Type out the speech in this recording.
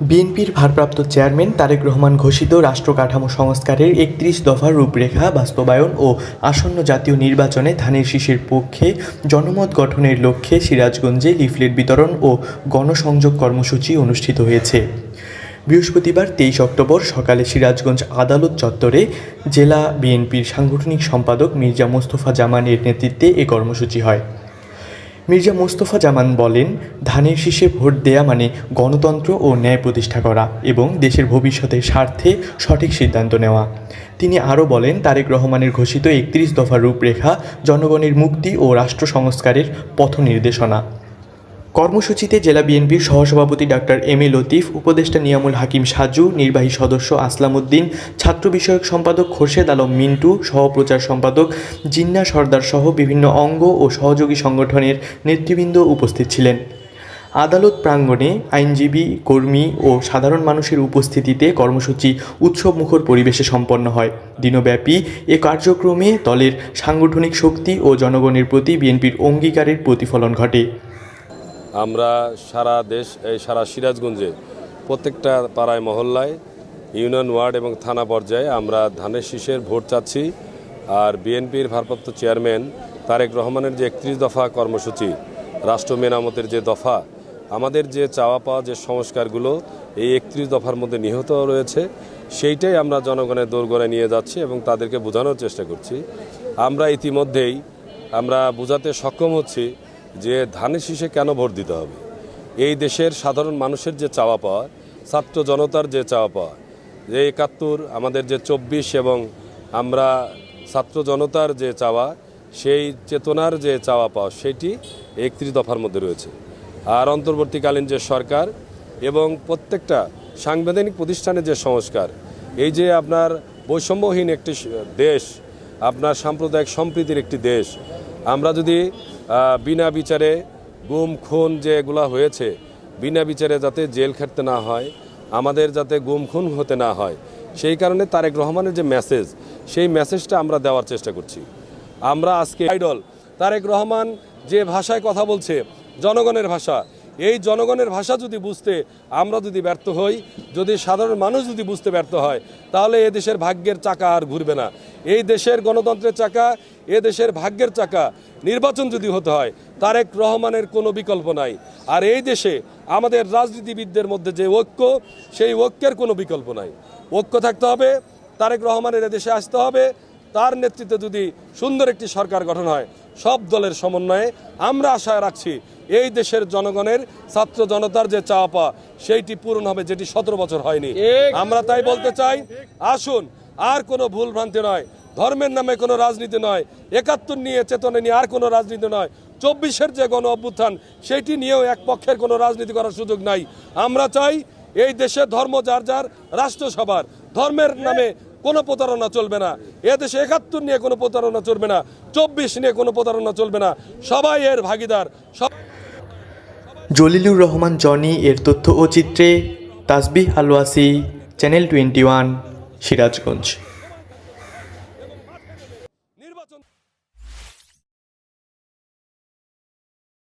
বিএনপির ভারপ্রাপ্ত চেয়ারম্যান তারেক রহমান ঘোষিত রাষ্ট্র কাঠামো সংস্কারের ৩১ দফার রূপরেখা বাস্তবায়ন ও আসন্ন জাতীয় নির্বাচনে ধানের শীষের পক্ষে জনমত গঠনের লক্ষ্যে সিরাজগঞ্জে লিফলেট বিতরণ ও গণসংযোগ কর্মসূচি অনুষ্ঠিত হয়েছে। বৃহস্পতিবার ২৩ অক্টোবর সকালে সিরাজগঞ্জ আদালত চত্বরে জেলা বিএনপির সাংগঠনিক সম্পাদক মির্জা মোস্তফা জামানের নেতৃত্বে এ কর্মসূচি হয়। মির্জা মোস্তফা জামান বলেন, ধানের শীষে ভোট দেয়া মানে গণতন্ত্র ও ন্যায় প্রতিষ্ঠা করা এবং দেশের ভবিষ্যতের স্বার্থে সঠিক সিদ্ধান্ত নেওয়া। তিনি আরও বলেন, তারেক রহমানের ঘোষিত ৩১ দফার রূপরেখা জনগণের মুক্তি ও রাষ্ট্র সংস্কারের পথ নির্দেশনা। কর্মসূচিতে জেলা বিএনপির সহসভাপতি ডাক্তার এম এ লতিফ, উপদেষ্টা নিয়ামুল হাকিম সাজু, নির্বাহী সদস্য আসলাম উদ্দিন, ছাত্র বিষয়ক সম্পাদক খোরশেদ আলম মিন্টু, সহপ্রচার সম্পাদক জিন্না সর্দার সহ বিভিন্ন অঙ্গ ও সহযোগী সংগঠনের নেতৃবৃন্দ উপস্থিত ছিলেন। আদালত প্রাঙ্গণে আইনজীবী, কর্মী ও সাধারণ মানুষের উপস্থিতিতে কর্মসূচি উৎসবমুখর পরিবেশে সম্পন্ন হয়। দিনব্যাপী এ কার্যক্রমে দলের সাংগঠনিক শক্তি ও জনগণের প্রতি বিএনপির অঙ্গীকারের প্রতিফলন ঘটে। আমরা সারা সিরাজগঞ্জে প্রত্যেকটা পাড়ায় মহল্লায়, ইউনিয়ন, ওয়ার্ড এবং থানা পর্যায়ে আমরা ধানের শীষের ভোট চাচ্ছি। আর বিএনপির ভারপ্রাপ্ত চেয়ারম্যান তারেক রহমানের যে ৩১ দফা কর্মসূচি, রাষ্ট্র মেরামতের যে দফা, আমাদের যে চাওয়া পাওয়া যে সংস্কারগুলো এই ৩১ দফার মধ্যে নিহিত রয়েছে, সেইটাই আমরা জনগণের দোরগোড়ায় নিয়ে যাচ্ছি এবং তাদেরকে বোঝানোর চেষ্টা করছি। আমরা ইতিমধ্যেই বোঝাতে সক্ষম হচ্ছি যে ধানের শীষে কেন ভোট দিতে হবে। এই দেশের সাধারণ মানুষের যে চাওয়া পাওয়া, ছাত্র জনতার যে চাওয়া পাওয়া, যে ৭১ আমাদের যে ২৪ এবং আমরা ছাত্র জনতার যে চাওয়া, সেই চেতনার যে চাওয়া পাওয়া, সেইটি ৩১ দফার মধ্যে রয়েছে। আর অন্তর্বর্তীকালীন যে সরকার এবং প্রত্যেকটা সাংবিধানিক প্রতিষ্ঠানের যে সংস্কার, এই যে আপনার বৈষম্যহীন একটি দেশ, আপনার সাম্প্রদায়িক সম্প্রীতির একটি দেশ, আমরা যদি বিনা বিচারে গুম খুন যেগুলো হয়েছে, বিনা বিচারে যাতে জেল খাটতে না হয়, আমাদের যাতে গুম খুন হতে না হয়, সেই কারণে তারেক রহমানের যে মেসেজ, সেই মেসেজটা আমরা দেওয়ার চেষ্টা করছি। আমরা আজকে আইডল তারেক রহমান যে ভাষায় কথা বলছে, জনগণের ভাষা, এই জনগণের ভাষা যদি বুঝতে আমরা যদি ব্যর্থ হই, যদি সাধারণ মানুষ যদি বুঝতে ব্যর্থ হয়, তাহলে এ দেশের ভাগ্যের চাকা আর ঘুরবে না। এই দেশের গণতন্ত্রের চাকা, এ দেশের ভাগ্যের চাকা, নির্বাচন যদি হতে হয়, তারেক রহমানের কোনো বিকল্প নাই। আর এই দেশে আমাদের রাজনীতিবিদদের মধ্যে যে ঐক্য, সেই ঐক্যের কোনো বিকল্প নাই। ঐক্য থাকতে হবে, তারেক রহমানের এদেশে আসতে হবে। তার নেতৃত্বে যদি সুন্দর একটি সরকার গঠন হয়, সব দলের সমন্বয়ে আমরা আশা রাখছি এই দেশের জনগণের, ছাত্র জনতার যে চাওয়া পাওয়া, সেইটি পূরণ হবে, যেটি ১৭ বছর হয়নি। আমরা তাই বলতে চাই, আসুন, আর কোনো ভুল ভ্রান্তি নয়, ধর্মের নামে কোনো রাজনীতি নয়, ৭১ নিয়ে চেতনা নিয়ে আর কোনো রাজনীতি নয়, ২৪-এর যে গণ অভ্যুত্থান, সেইটি নিয়েও এক পক্ষের কোনো রাজনীতি করার সুযোগ নাই। আমরা চাই এই দেশে ধর্ম যার যার, রাষ্ট্র সবার, ধর্মের নামে কোনো প্রতারণা চলবে না। এদেশে ৭১ নিয়ে কোনো প্রতারণা চলবে না, ২৪ নিয়ে কোনো প্রতারণা চলবে না, সবাই এর ভাগিদার। জলিলুর রহমান জনি এর তথ্য ও চিত্রে তাসবিহ আল ওয়াসি, চ্যানেল 21, সিরাজগঞ্জ।